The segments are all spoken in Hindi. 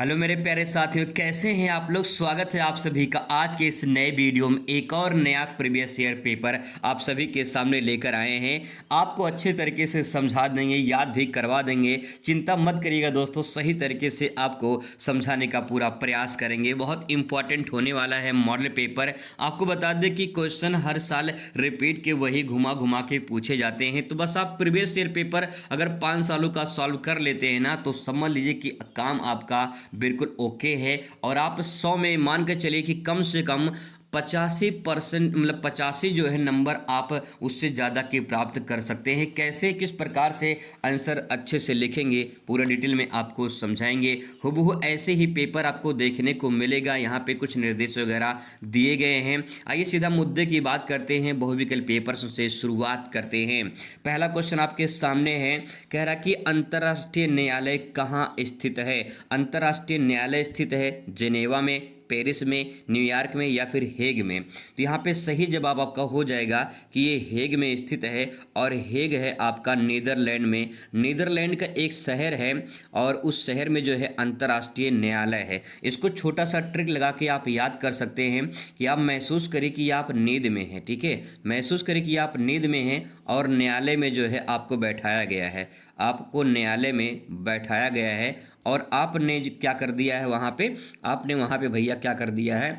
हेलो मेरे प्यारे साथियों, कैसे हैं आप लोग। स्वागत है आप सभी का आज के इस नए वीडियो में। एक और नया प्रीवियस ईयर पेपर आप सभी के सामने लेकर आए हैं। आपको अच्छे तरीके से समझा देंगे, याद भी करवा देंगे। चिंता मत करिएगा दोस्तों, सही तरीके से आपको समझाने का पूरा प्रयास करेंगे। बहुत इंपॉर्टेंट होने वाला है मॉडल पेपर। आपको बता दें कि क्वेश्चन हर साल रिपीट के वही घुमा घुमा के पूछे जाते हैं। तो बस आप प्रीवियस ईयर पेपर अगर 5 सालों का सॉल्व कर लेते हैं ना, तो समझ लीजिए कि काम आपका बिल्कुल ओके है। और आप 100 में मान के चलिए कि कम से कम 85% मतलब 85 जो है नंबर आप उससे ज़्यादा के प्राप्त कर सकते हैं। कैसे, किस प्रकार से आंसर अच्छे से लिखेंगे, पूरा डिटेल में आपको समझाएंगे। हूबहू ऐसे ही पेपर आपको देखने को मिलेगा। यहाँ पे कुछ निर्देश वगैरह दिए गए हैं। आइए सीधा मुद्दे की बात करते हैं, बहुविकल्प पेपर से शुरुआत करते हैं। पहला क्वेश्चन आपके सामने है, कह रहा कि अंतर्राष्ट्रीय न्यायालय कहाँ स्थित है। अंतर्राष्ट्रीय न्यायालय स्थित है जेनेवा में, पेरिस में, न्यूयॉर्क में या फिर हेग में। तो यहाँ पे सही जवाब आपका हो जाएगा कि ये हेग में स्थित है। और हेग है आपका नीदरलैंड में। नीदरलैंड का एक शहर है और उस शहर में जो है अंतर्राष्ट्रीय न्यायालय है। इसको छोटा सा ट्रिक लगा के आप याद कर सकते हैं कि आप महसूस करें कि आप नींद में हैं। ठीक है, महसूस करें कि आप नींद में हैं और न्यायालय में जो है आपको बैठाया गया है। आपको न्यायालय में बैठाया गया है और आपने क्या कर दिया है वहाँ पे, आपने वहाँ पे भैया क्या कर दिया है।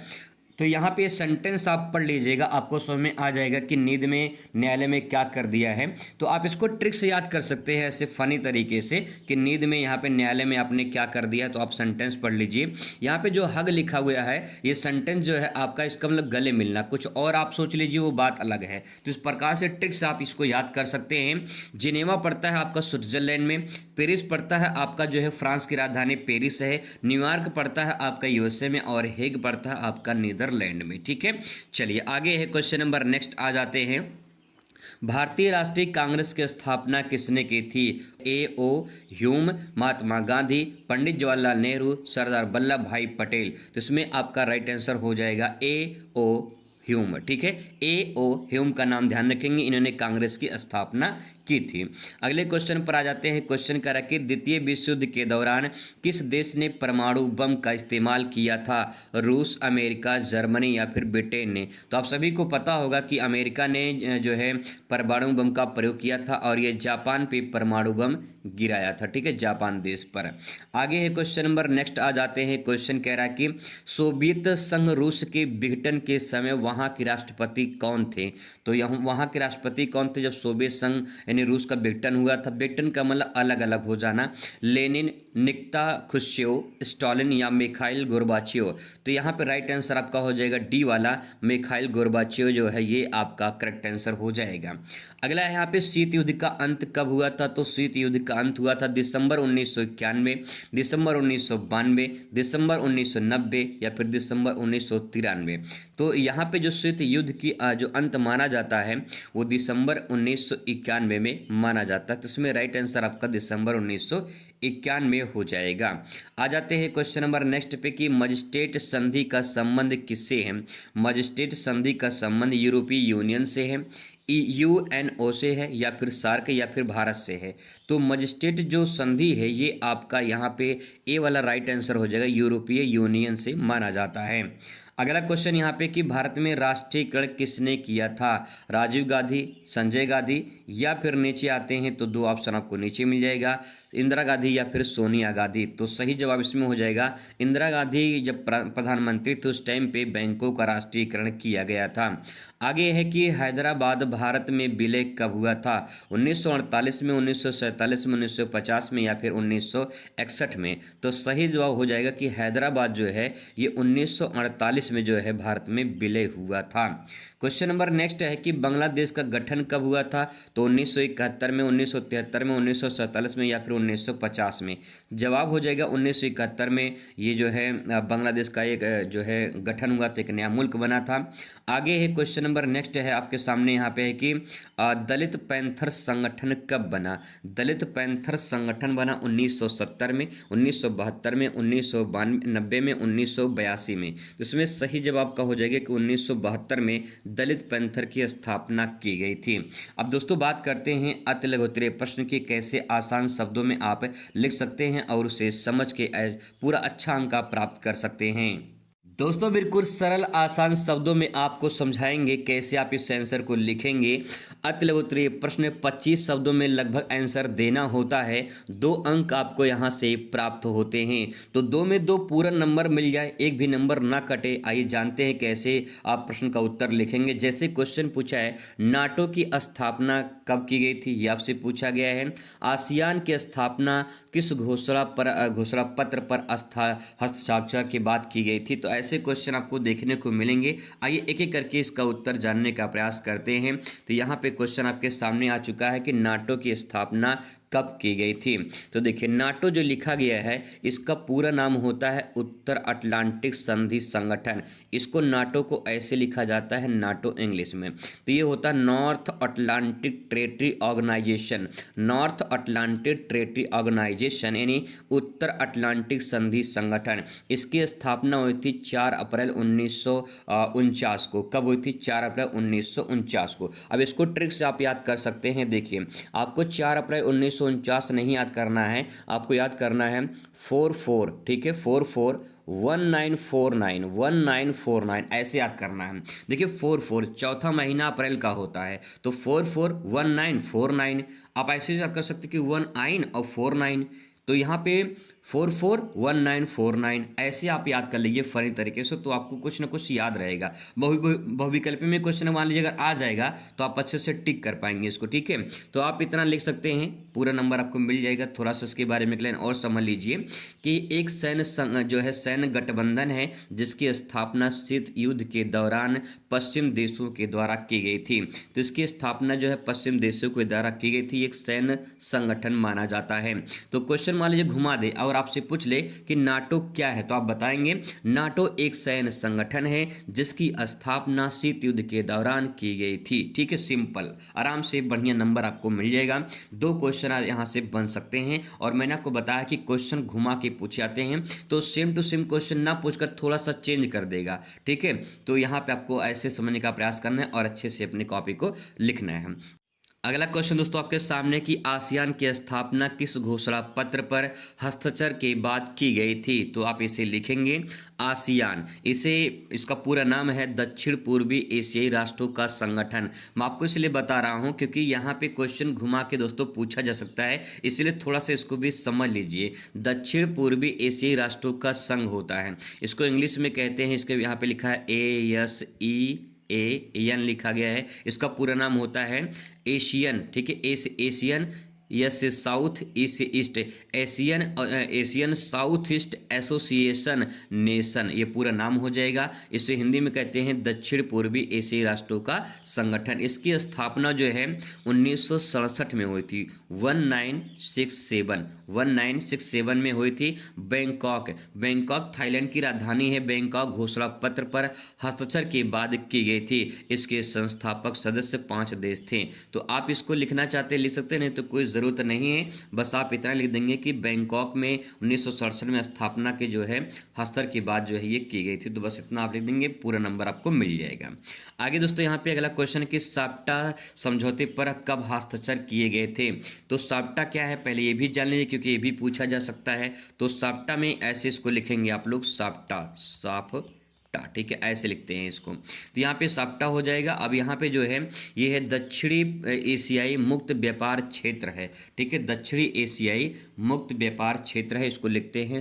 तो यहाँ पे सेंटेंस आप पढ़ लीजिएगा, आपको समझ में आ जाएगा कि नींद में न्यायालय में क्या कर दिया है। तो आप इसको ट्रिक से याद कर सकते हैं ऐसे फनी तरीके से कि नींद में यहाँ पे न्यायालय में आपने क्या कर दिया। तो आप सेंटेंस पढ़ लीजिए। यहाँ पे जो हग लिखा हुआ है, ये सेंटेंस जो है आपका, इसका मतलब गले मिलना। कुछ और आप सोच लीजिए, वो बात अलग है। तो इस प्रकार से ट्रिक से आप इसको याद कर सकते हैं। जिनेवा पड़ता है आपका स्विट्जरलैंड में, पेरिस पड़ता है आपका जो है फ्रांस की राजधानी पेरिस है, न्यूयॉर्क पड़ता है आपका यूएसए में और हेग पड़ता है आपका नीदरलैंड में। ठीक है, चलिए आगे है क्वेश्चन नंबर नेक्स्ट आ जाते हैं। भारतीय राष्ट्रीय कांग्रेस की स्थापना किसने की थी। ए ओ ह्यूम, महात्मा गांधी, पंडित जवाहरलाल नेहरू, सरदार वल्लभ भाई पटेल। तो इसमें आपका राइट आंसर हो जाएगा ए ओ ह्यूम। ठीक है, ए ओ ह्यूम का नाम ध्यान रखेंगे, इन्होंने कांग्रेस की स्थापना की थी। अगले क्वेश्चन पर आ जाते हैं। क्वेश्चन कह रहा है कि द्वितीय विश्व युद्ध के दौरान किस देश ने परमाणु बम का इस्तेमाल किया था। रूस, अमेरिका, जर्मनी या फिर ब्रिटेन ने। तो आप सभी को पता होगा कि अमेरिका ने जो है परमाणु बम का प्रयोग किया था और ये जापान पे परमाणु बम गिराया था। ठीक है, जापान देश पर। आगे है क्वेश्चन नंबर नेक्स्ट आ जाते हैं। क्वेश्चन कह रहा है कि सोवियत संघ रूस के विघटन के समय वहाँ के राष्ट्रपति कौन थे। तो यहाँ वहाँ के राष्ट्रपति कौन थे जब सोवियत संघ यानी रूस का विघटन हुआ था। विघटन का मतलब अलग अलग हो जाना। लेनिन, निकिता खुश्चेव, स्टालिन या मिखाइल गोर्बाचेव। तो यहाँ पे राइट आंसर आपका हो जाएगा डी वाला, मिखाइल गोर्बाचेव जो है ये आपका करेक्ट आंसर हो जाएगा। अगला है यहाँ पे शीत युद्ध का अंत कब हुआ था। तो शीत युद्ध का अंत हुआ था दिसंबर 1991, दिसंबर 1992, दिसंबर 1990 या फिर दिसंबर 1993। तो यहाँ पे जो शीत युद्ध की जो अंत माना जाता है वो दिसंबर 1991 में माना जाता है। तो इसमें राइट आंसर आपका दिसंबर 1991 हो जाएगा। आ जाते हैं क्वेश्चन नंबर नेक्स्ट पे कि मजिस्ट्रेट संधि का संबंध किससे है। मजिस्ट्रेट संधि का संबंध यूरोपीय यूनियन से है, यूएनओ से है या फिर सार्क या फिर भारत से है। तो मजिस्ट्रेट जो संधि है ये आपका यहाँ पे ए वाला राइट आंसर हो जाएगा, यूरोपीय यूनियन से माना जाता है। अगला क्वेश्चन यहाँ पे कि भारत में राष्ट्रीयकरण किसने किया था। राजीव गांधी, संजय गांधी या फिर नीचे आते हैं तो दो ऑप्शन आपको नीचे मिल जाएगा, इंदिरा गांधी या फिर सोनिया गांधी। तो सही जवाब इसमें हो जाएगा इंदिरा गांधी। जब प्रधानमंत्री थे उस टाइम पे बैंकों का राष्ट्रीयकरण किया गया था। आगे है कि हैदराबाद भारत में विलय कब हुआ था। 1948 में, 1947 में, 1950 में या फिर 1961 में। तो सही जवाब हो जाएगा कि हैदराबाद जो है ये 1948 में जो है भारत में विलय हुआ था। क्वेश्चन नंबर नेक्स्ट है कि बांग्लादेश का गठन कब हुआ था। तो 1971 में, 1973 में, 1947 में या फिर 1950 में। जवाब हो जाएगा 1971 में। ये जो है बांग्लादेश का एक जो है गठन हुआ था, एक नया मुल्क बना था। आगे है क्वेश्चन नंबर नेक्स्ट है आपके सामने यहाँ पे है कि दलित पैंथर संगठन कब बना। दलित पैंथर संगठन बना 1970 में, 1972 में, 1992 में, 1982 में। तो इसमें सही जवाब का हो जाएगा कि 1972 में दलित पैंथर की स्थापना की गई थी। अब दोस्तों बात करते हैं अति लघु उत्तरीय प्रश्न की, कैसे आसान शब्दों में आप लिख सकते हैं और उसे समझ के पूरा अच्छा अंक आप प्राप्त कर सकते हैं। दोस्तों बिल्कुल सरल आसान शब्दों में आपको समझाएंगे कैसे आप इस आंसर को लिखेंगे। अति लघु उत्तरीय प्रश्न 25 शब्दों में लगभग आंसर देना होता है, 2 अंक आपको यहां से प्राप्त होते हैं। तो 2 में 2 पूरा नंबर मिल जाए, एक भी नंबर ना कटे। आइए जानते हैं कैसे आप प्रश्न का उत्तर लिखेंगे। जैसे क्वेश्चन पूछा है, नाटो की स्थापना कब की गई थी, ये आपसे पूछा गया है। आसियान की स्थापना किस घोषणा पत्र पर हस्ताक्षर के बाद की गई थी। तो ऐसे क्वेश्चन आपको देखने को मिलेंगे। आइए एक एक करके इसका उत्तर जानने का प्रयास करते हैं। तो यहाँ पे क्वेश्चन आपके सामने आ चुका है कि नाटो की स्थापना कब की गई थी। तो देखिए नाटो जो लिखा गया है इसका पूरा नाम होता है उत्तर अटलांटिक संधि संगठन। इसको नाटो को ऐसे लिखा जाता है नाटो इंग्लिश में। तो ये होता है North Atlantic treaty organization. North Atlantic treaty organization यानी उत्तर अटलांटिक संधि संगठन। इसकी स्थापना हुई थी 4 अप्रैल 1949 को। कब हुई थी? 4 अप्रैल 1949 को। अब इसको ट्रिक से आप याद कर सकते हैं। देखिए आपको 4 अप्रैल 1949 नहीं याद करना है, आपको याद करना है 44, ठीक है, 44 1949 ऐसे याद करना है। देखिए 44 चौथा महीना अप्रैल का होता है, तो 441949 आप ऐसे याद कर सकते कि 19 और 49। तो यहाँ पे 441949 ऐसे आप याद कर लीजिए फनी तरीके से, तो आपको कुछ ना कुछ याद रहेगा। बहुविकल्पी में क्वेश्चन मान लीजिए अगर आ जाएगा तो आप अच्छे से टिक कर पाएंगे इसको, ठीक है। तो आप इतना लिख सकते हैं, पूरा नंबर आपको मिल जाएगा। थोड़ा सा इसके बारे में एक लाइन और समझ लीजिए कि एक सैन्य गठबंधन है जिसकी स्थापना शीत युद्ध के दौरान पश्चिम देशों के द्वारा की गई थी। तो इसकी स्थापना जो है पश्चिम देशों के द्वारा की गई थी, एक सैन्य संगठन माना जाता है। तो क्वेश्चन मान लीजिए घुमा दे और आपसे पूछ ले कि नाटो क्या है, तो आप बताएंगे नाटो एक सैन्य संगठन है जिसकी स्थापना शीत युद्ध के दौरान की गई थी। ठीक है, सिंपल, आराम से बढ़िया नंबर आपको मिल जाएगा। 2 क्वेश्चन यहां से बन सकते हैं। और मैंने आपको बताया कि क्वेश्चन घुमा के पूछे जाते हैं, तो सेम टू सेम क्वेश्चन ना पूछकर थोड़ा सा चेंज कर देगा, ठीक है। तो यहां पे आपको ऐसे समझने का प्रयास करना है और अच्छे से अपनी कॉपी को लिखना है। अगला क्वेश्चन दोस्तों आपके सामने कि आसियान की स्थापना किस घोषणा पत्र पर हस्ताक्षर के बाद की गई थी। तो आप इसे लिखेंगे आसियान, इसका पूरा नाम है दक्षिण पूर्वी एशियाई राष्ट्रों का संगठन। मैं आपको इसलिए बता रहा हूं क्योंकि यहाँ पे क्वेश्चन घुमा के दोस्तों पूछा जा सकता है, इसलिए थोड़ा सा इसको भी समझ लीजिए। दक्षिण पूर्वी एशियाई राष्ट्रों का संघ होता है, इसको इंग्लिश में कहते हैं, इसके यहाँ पे लिखा है ASEAN लिखा गया है। इसका पूरा नाम होता है एशियन, ठीक है, Asian yes south east Asian south east association nation, ये पूरा नाम हो जाएगा। इसे हिंदी में कहते हैं दक्षिण पूर्वी एशियाई राष्ट्रों का संगठन। इसकी स्थापना जो है 1967 में हुई थी, 1967 में हुई थी। बैंकॉक थाईलैंड की राजधानी है। बैंकॉक घोषणा पत्र पर हस्ताक्षर के बाद की गई थी। इसके संस्थापक सदस्य 5 देश थे। तो आप इसको लिखना चाहते लिख सकते, नहीं तो कोई जरूरत नहीं है, बस आप इतना लिख देंगे कि बैंकॉक में 1967 में स्थापना के जो है हस्ताक्षर के बाद जो है ये की गई थी। तो बस इतना आप लिख देंगे, पूरा नंबर आपको मिल जाएगा। आगे दोस्तों यहाँ पे अगला क्वेश्चन कि साप्टा समझौते पर कब हस्ताक्षर किए गए थे। तो साप्टा क्या है पहले ये भी जान लीजिए क्योंकि ये भी पूछा जा सकता है। तो साप्टा में ऐसे इसको लिखेंगे आप लोग साप्टा, ठीक है, ऐसे लिखते हैं इसको। तो यहाँ पे साप्टा हो जाएगा। अब यहाँ पे जो है ये है दक्षिणी एशियाई मुक्त व्यापार क्षेत्र है, ठीक है, दक्षिणी एशियाई मुक्त व्यापार क्षेत्र है, इसको लिखते हैं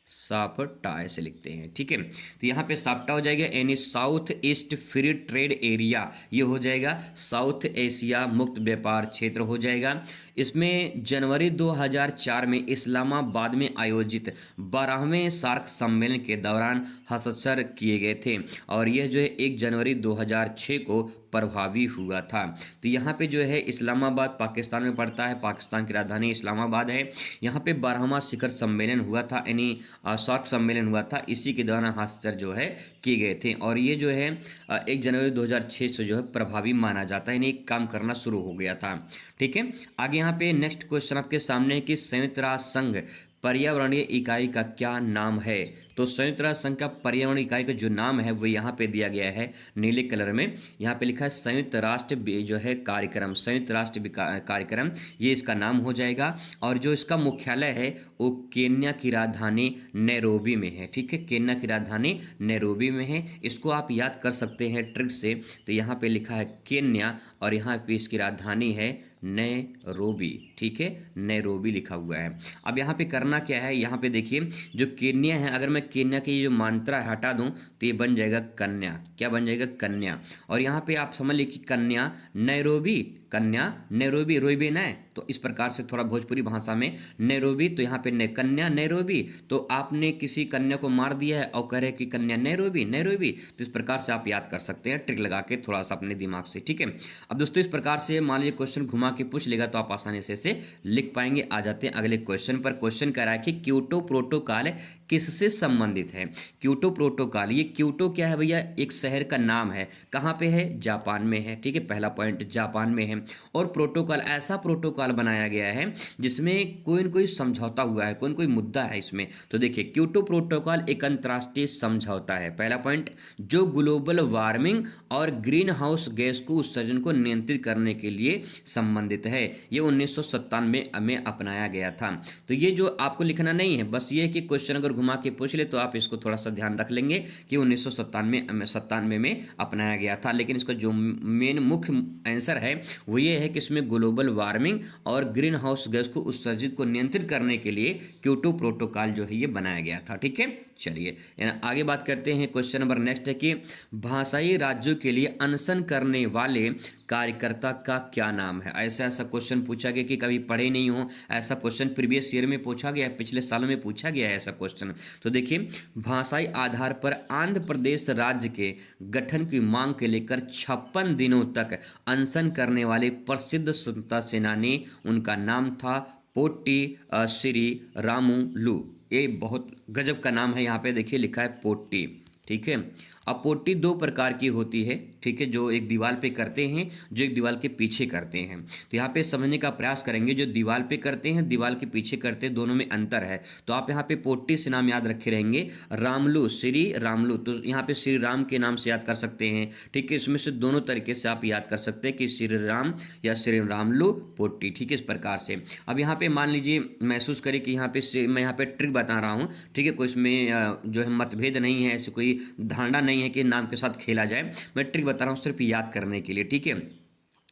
साप्टा ऐसे लिखते हैं, ठीक है। तो यहाँ पे साप्टा हो जाएगा यानी south east free trade area, ये हो जाएगा साउथ एशिया मुक्त व्यापार क्षेत्र हो जाएगा। इसमें जनवरी 2004 में इस्लामाबाद में आयोजित 12वें सार्क सम्मेलन के दौरान हस्ताक्षर किए गए थे। और यह जो है 1 जनवरी 2006 को प्रभावी हुआ था। तो यहाँ पे जो है इस्लामाबाद पाकिस्तान में पड़ता है, पाकिस्तान की राजधानी इस्लामाबाद है। यहाँ पे 12वां शिखर सम्मेलन हुआ था, यानी सार्क सम्मेलन हुआ था, इसी के दौरान हस्ताक्षर जो है किए गए थे। और ये जो है 1 जनवरी 2006 से जो है प्रभावी माना जाता है, यानी काम करना शुरू हो गया था। ठीक है, आगे यहाँ पे नेक्स्ट क्वेश्चन आपके सामने है कि संयुक्त राष्ट्र संघ पर्यावरणीय इकाई का क्या नाम है। तो संयुक्त राष्ट्र संघ का पर्यावरण इकाई का जो नाम है वो यहाँ पे दिया गया है नीले कलर में। यहाँ पे लिखा है संयुक्त राष्ट्र जो है कार्यक्रम, संयुक्त राष्ट्र कार्यक्रम, ये इसका नाम हो जाएगा। और जो इसका मुख्यालय है वो केन्या की राजधानी नैरोबी में है। ठीक है, केन्या की राजधानी नैरोबी में है। इसको आप याद कर सकते हैं ट्रिक से। तो यहाँ पे लिखा है केन्या और यहाँ पे इसकी राजधानी है नैरोबी। ठीक है, नैरोबी लिखा हुआ है। अब यहाँ पे करना क्या है, यहाँ पे देखिए जो केन्या है, अगर मैं केन्या की जो मात्रा हटा दूं तो ये बन जाएगा कन्या। क्या बन जाएगा? कन्या। और यहाँ पे आप समझ लीजिए कि कन्या नैरोबी, कन्या नैरोबी, रोइबे न, तो इस प्रकार से थोड़ा भोजपुरी भाषा में नैरोबी, तो यहाँ पे कन्या नैरोबी। तो आपने किसी कन्या को मार दिया है और कह रहे कि कन्या नैरोबी नैरोबी, तो इस प्रकार से आप याद कर सकते हैं ट्रिक लगा के थोड़ा सा अपने दिमाग से। ठीक है, अब दोस्तों इस प्रकार से मान लीजिए क्वेश्चन घुमा के पूछ लेगा तो आप आसानी से इसे लिख पाएंगे। आ जाते हैं अगले क्वेश्चन पर। क्वेश्चन कह रहा है कि क्योटो प्रोटोकॉल किससे संबंधित है। क्योटो प्रोटोकॉल, ये क्योटो क्या है भैया? एक शहर का नाम है। कहाँ पे है? जापान में है। ठीक है, पहला पॉइंट जापान में है। और प्रोटोकॉल, ऐसा प्रोटोकॉल बनाया गया है जिसमें कोई न कोई समझौता हुआ है, कोई न कोई मुद्दा है इसमें। तो देखिए क्योटो प्रोटोकॉल एक अंतर्राष्ट्रीय समझौता है। पहला पॉइंट, जो ग्लोबल वार्मिंग और ग्रीन हाउस गैस को उत्सर्जन को नियंत्रित करने के लिए संबंधित है। ये 1997 में अपनाया गया था। तो ये जो आपको लिखना नहीं है, बस ये कि क्वेश्चन अगर घुमा के पूछ ले तो आप इसको थोड़ा सा ध्यान रख लेंगे कि 1997 में अपनाया गया था। लेकिन इसका जो मेन मुख्य आंसर है वो ये है कि इसमें ग्लोबल वार्मिंग और ग्रीन हाउस गैस को उत्सर्जित को नियंत्रित करने के लिए क्योटो प्रोटोकॉल जो है ये बनाया गया था। ठीक है, चलिए आगे बात करते हैं। क्वेश्चन नंबर नेक्स्ट है कि भाषाई राज्यों के लिए अनशन करने वाले कार्यकर्ता का क्या नाम है। ऐसा क्वेश्चन पूछा गया कि कभी पढ़े नहीं हो, ऐसा क्वेश्चन प्रीवियस ईयर में पूछा गया है, पिछले सालों में पूछा गया है ऐसा क्वेश्चन। तो देखिए, भाषाई आधार पर आंध्र प्रदेश राज्य के गठन की मांग के लेकर 56 दिनों तक अनशन करने वाले प्रसिद्ध स्वतंत्रता सेनानी, उनका नाम था पोट्टी श्री रामुलु। ये बहुत गजब का नाम है। यहाँ पे देखिए लिखा है पोट्टी। ठीक है, अब पोट्टी दो प्रकार की होती है। ठीक है, जो एक दीवार पे करते हैं, जो एक दीवार के पीछे करते हैं। तो यहाँ पे समझने का प्रयास करेंगे, जो दीवार पे करते हैं, दीवार के पीछे करते हैं, दोनों में अंतर है। तो आप यहाँ पे पोट्टी से नाम याद रखे रहेंगे, रामलू, श्री रामलू, तो यहाँ पे श्री राम के नाम से याद कर सकते हैं। ठीक है, इसमें से दोनों तरीके से आप याद कर सकते हैं कि श्री राम या श्री रामलू पोट्टी। ठीक है, इस प्रकार से। अब यहाँ पे मान लीजिए, महसूस करें कि यहाँ पे मैं यहाँ पे ट्रिक बता रहा हूँ। ठीक है, कोई इसमें जो है मतभेद नहीं है, ऐसी कोई धारणा नहीं है कि नाम के साथ खेला जाए। मैं ट्रिक बता रहा हूँ सिर्फ याद करने के लिए। ठीक है,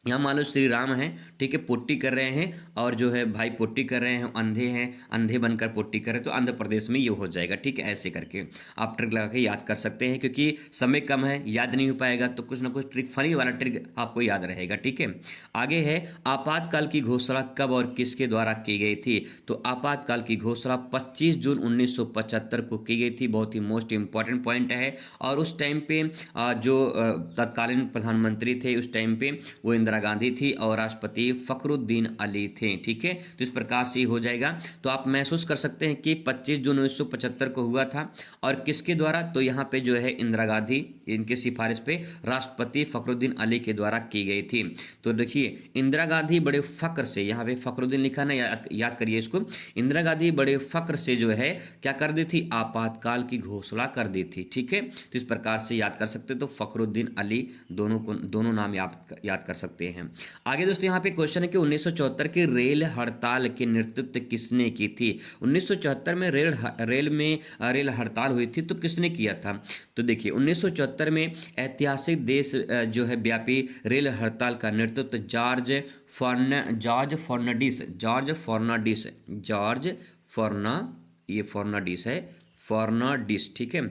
यहाँ मान लो श्री राम हैं, ठीक है, पुट्टी कर रहे हैं, और जो है भाई पुट्टी कर रहे हैं, अंधे हैं, अंधे बनकर पुट्टी कर रहे हैं, तो आंध्र प्रदेश में ये हो जाएगा। ठीक है, ऐसे करके आप ट्रिक लगा के याद कर सकते हैं। क्योंकि समय कम है, याद नहीं हो पाएगा, तो कुछ ना कुछ ट्रिक, फनी वाला ट्रिक आपको याद रहेगा। ठीक है, आगे है आपातकाल की घोषणा कब और किसके द्वारा की गई थी। तो आपातकाल की घोषणा 25 जून 1975 को की गई थी। बहुत ही मोस्ट इंपॉर्टेंट पॉइंट है। और उस टाइम पे जो तत्कालीन प्रधानमंत्री थे उस टाइम पे वो इंदिरा गांधी थी और राष्ट्रपति फखरुद्दीन अली थे। ठीक है, तो इस प्रकार से हो जाएगा। तो आप महसूस कर सकते हैं कि 25 जून 1975 को हुआ था, और किसके द्वारा, तो यहाँ पे जो है इंदिरा गांधी, इनके सिफारिश पे राष्ट्रपति फखरुद्दीन अली के द्वारा की गई थी। तो देखिए, इंदिरा गांधी बड़े फक्र से, यहाँ पे फखरुद्दीन लिखा ना, याद करिए इसको, इंदिरा गांधी बड़े फक्र से जो है क्या कर दी थी, आपातकाल की घोषणा कर दी थी। ठीक है, तो इस प्रकार से याद कर सकते हैं। तो फखरुद्दीन अली दोनों नाम याद कर सकते हैं। आगे दोस्तों यहाँ पे क्वेश्चन है कि 1974 की रेल हड़ताल के नेतृत्व किसने की थी। 1974 में रेल हड़ताल हुई थी, तो किसने किया था। तो देखिए 1974 में ऐतिहासिक देश जो है व्यापी रेल हड़ताल का नेतृत्व जॉर्ज फर्नांडिस, ठीक है,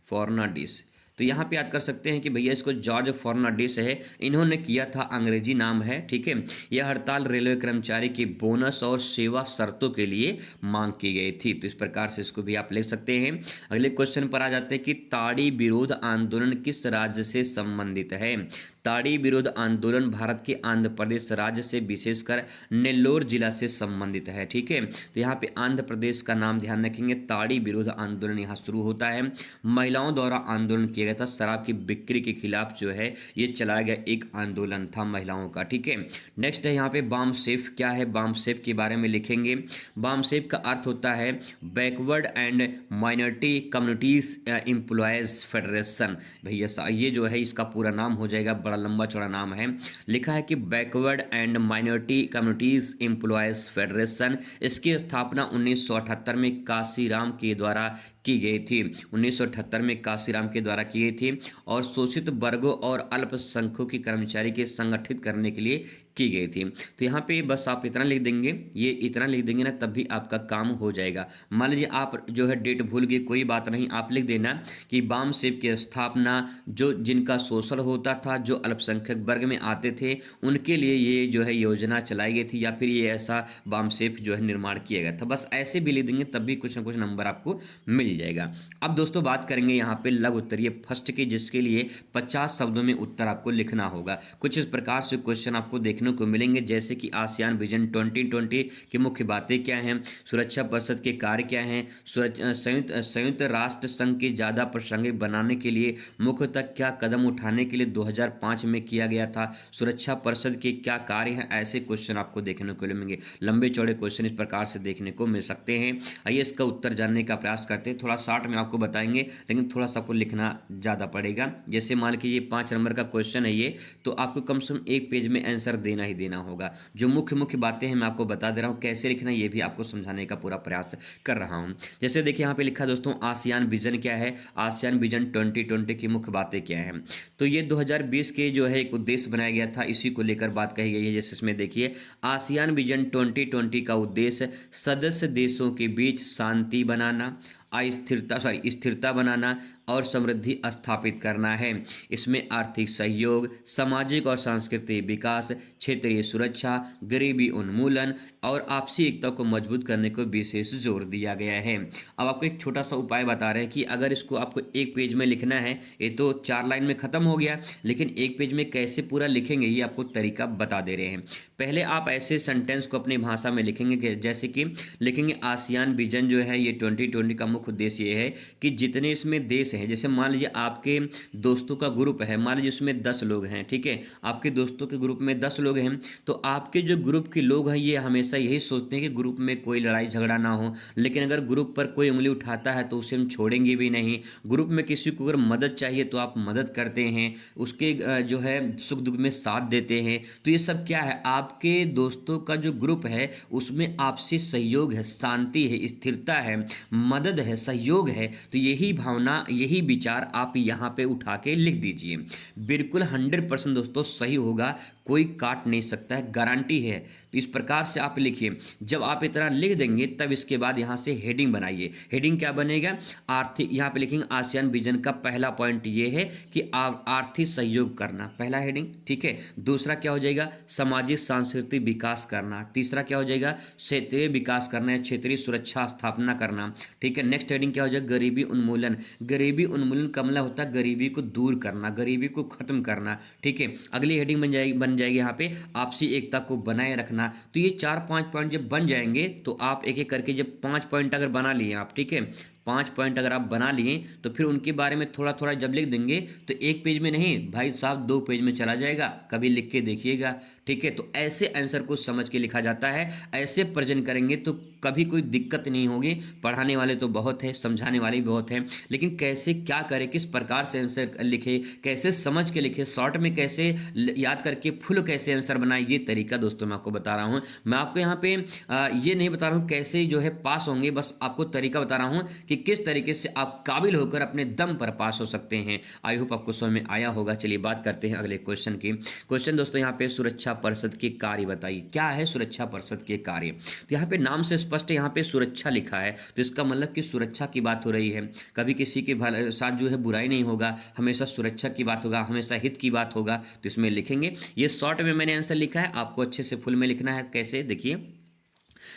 फर्नांडिस, तो यहाँ पे याद कर सकते हैं कि भैया इसको जॉर्ज फर्नांडिस है, इन्होंने किया था, अंग्रेजी नाम है, ठीक है। यह हड़ताल रेलवे कर्मचारी की बोनस और सेवा शर्तों के लिए मांग की गई थी। तो इस प्रकार से इसको भी आप ले सकते हैं। अगले क्वेश्चन पर आ जाते हैं कि ताड़ी विरोध आंदोलन किस राज्य से संबंधित है। ताड़ी विरोध आंदोलन भारत के आंध्र प्रदेश राज्य से विशेषकर नेल्लोर जिला से संबंधित है, ठीक है। तो यहाँ पे आंध्र प्रदेश का नाम ध्यान रखेंगे। ताड़ी विरोध आंदोलन यहाँ शुरू होता है, महिलाओं द्वारा आंदोलन किया गया था, शराब की बिक्री के खिलाफ जो है ये चलाया गया एक आंदोलन था महिलाओं का, ठीक है। नेक्स्ट है यहाँ पे बाम सेफ। क्या है बाम सेफ के बारे में लिखेंगे। बाम सेफ का अर्थ होता है backward and minority communities employees federation. भैया ये जो है इसका पूरा नाम हो जाएगा, बड़ा लंबा चौड़ा नाम है। लिखा है कि backward and minority communities employees federation. इसकी स्थापना 1978 में काशीराम के द्वारा की गई थी। 1978 में काशीराम के द्वारा की गई थी और शोषित वर्गों और अल्पसंख्यकों की कर्मचारी के संगठित करने के लिए की गई थी। तो यहाँ पे बस आप इतना लिख देंगे, ये इतना लिख देंगे ना, तब भी आपका काम हो जाएगा। मान लीजिए आप जो है डेट भूल गए, कोई बात नहीं, आप लिख देना कि बाम सेफ की स्थापना जो जिनका शोषण होता था, जो अल्पसंख्यक वर्ग में आते थे, उनके लिए ये जो है योजना चलाई गई थी, या फिर ये ऐसा बाम सेफ जो है निर्माण किया गया था। बस ऐसे भी लिख देंगे, तब भी कुछ ना कुछ नंबर आपको मिल जाएगा। अब दोस्तों बात करेंगे यहाँ पे लघु उत्तरीय फर्स्ट की, जिसके लिए 50 शब्दों में उत्तर आपको लिखना होगा। कुछ इस प्रकार से क्वेश्चन आपको देखने को मिलेंगे, जैसे कि आसियान विजन 2020 की मुख्य बातें क्या हैं, सुरक्षा परिषद के कार्य क्या हैं, संयुक्त राष्ट्र संघ के ज़्यादा प्रासंगिक बनाने के लिए मुख्यतः क्या कदम उठाने के लिए 2005 में किया गया था, सुरक्षा परिषद के क्या कार्य हैं। ऐसे क्वेश्चन आपको देखने को मिलेंगे, लंबे चौड़े क्वेश्चन इस प्रकार से देखने को मिल सकते हैं। आइए इसका उत्तर जानने का प्रयास करते हैं। थोड़ा शॉर्ट में आपको बताएंगे, लेकिन थोड़ा सा आपको लिखना ज़्यादा पड़ेगा। जैसे मान लीजिए 5 नंबर का क्वेश्चन है ये, तो आपको कम से कम एक पेज में आंसर देना ही देना होगा। जो मुख्य मुख्य बातें हैं मैं आपको बता दे रहा हूँ, कैसे लिखना ये भी आपको समझाने का पूरा प्रयास कर रहा हूँ। जैसे देखिए यहाँ पे लिखा दोस्तों, आसियान विजन क्या है, आसियान विजन 2020 की मुख्य बातें क्या हैं। तो ये 2020 के जो है एक उद्देश्य बनाया गया था, इसी को लेकर बात कही गई है। जैसे इसमें देखिए आसियान विजन 2020 का उद्देश्य सदस्य देशों के बीच शांति बनाना, स्थिरता बनाना और समृद्धि स्थापित करना है। इसमें आर्थिक सहयोग, सामाजिक और सांस्कृतिक विकास, क्षेत्रीय सुरक्षा, गरीबी उन्मूलन और आपसी एकता को मजबूत करने को विशेष जोर दिया गया है। अब आपको एक छोटा सा उपाय बता रहे हैं कि अगर इसको आपको एक पेज में लिखना है, ये तो 4 लाइन में खत्म हो गया, लेकिन एक पेज में कैसे पूरा लिखेंगे ये आपको तरीका बता दे रहे हैं। पहले आप ऐसे सेंटेंस को अपनी भाषा में लिखेंगे, जैसे कि लिखेंगे आसियान विजन जो है ये 2020 का मुख्य उद्देश्य ये है कि जितने इसमें देश हैं, जैसे मान लीजिए आपके दोस्तों का ग्रुप है, मान लीजिए उसमें 10 लोग हैं, ठीक है, आपके दोस्तों के ग्रुप में 10 लोग हैं, तो आपके जो ग्रुप के लोग हैं ये हमेशा यही सोचते हैं कि ग्रुप में कोई लड़ाई झगड़ा ना हो। लेकिन अगर ग्रुप पर कोई उंगली उठाता है तो उसे हम छोड़ेंगे भी नहीं। ग्रुप में किसी को अगर मदद चाहिए तो आप मदद करते हैं, उसके जो है सुख दुख में साथ देते हैं। तो ये सब क्या है, आपके दोस्तों का जो ग्रुप है उसमें आपसी सहयोग है, शांति है, स्थिरता है, मदद है, सहयोग है। तो यही भावना, यही विचार आप यहाँ पे उठा के लिख दीजिए। बिल्कुल 100% दोस्तों सही होगा, कोई काट नहीं सकता है, गारंटी है। तो इस प्रकार से आप लिखिए। जब आप इतना लिख देंगे तब इसके बाद यहाँ से हेडिंग बनाइए। हेडिंग क्या बनेगा, आर्थिक, यहाँ पे लिखेंगे आसियान विजन का पहला पॉइंट ये है कि आर्थिक सहयोग करना, पहला हेडिंग, ठीक है। दूसरा क्या हो जाएगा, सामाजिक सांस्कृतिक विकास करना। तीसरा क्या हो जाएगा, क्षेत्रीय विकास करना, क्षेत्रीय सुरक्षा स्थापना करना, ठीक है। नेक्स्ट हेडिंग क्या हो जाएगा, गरीबी उन्मूलन। गरीबी उन्मूलन का मतलब होता है गरीबी को दूर करना, गरीबी को खत्म करना, ठीक है। अगली हेडिंग बन जाएगी यहाँ पे आपसी एकता को बनाए रखना। तो ये 4-5 पॉइंट जब बन जाएंगे तो आप एक एक करके जब 5 पॉइंट अगर बना लिए आप, ठीक है, 5 पॉइंट अगर आप बना लिए तो फिर उनके बारे में थोड़ा थोड़ा जब लिख देंगे तो एक पेज में नहीं भाई साहब 2 पेज में चला जाएगा। कभी लिख के देखिएगा, ठीक है। तो ऐसे आंसर को समझ के लिखा जाता है, ऐसे प्रेजेंट करेंगे तो कभी कोई दिक्कत नहीं होगी। पढ़ाने वाले तो बहुत है, समझाने वाले भी बहुत हैं, लेकिन कैसे क्या करें, किस प्रकार से आंसर लिखे, कैसे समझ के लिखे, शॉर्ट में कैसे याद करके फुल कैसे आंसर बनाए, ये तरीका दोस्तों मैं आपको बता रहा हूँ। मैं आपको यहाँ पे ये नहीं बता रहा हूँ कैसे जो है पास होंगे, बस आपको तरीका बता रहा हूँ कि कि किस तरीके से आप काबिल होकर अपने दम पर पास हो सकते हैं। आई होप आपको समझ में आया होगा। चलिए बात करते हैं अगले क्वेश्चन की। क्वेश्चन दोस्तों यहाँ पे सुरक्षा परिषद के कार्य बताइए, क्या है सुरक्षा परिषद के कार्य। तो यहाँ पे नाम से स्पष्ट है, यहाँ पे सुरक्षा लिखा है तो इसका मतलब कि सुरक्षा की बात हो रही है। कभी किसी के साथ जो है बुराई नहीं होगा, हमेशा सुरक्षा की बात होगा, हमेशा हित की बात होगा, तो इसमें लिखेंगे। ये शॉर्ट में मैंने आंसर लिखा है, आपको अच्छे से फुल में लिखना है। कैसे, देखिए,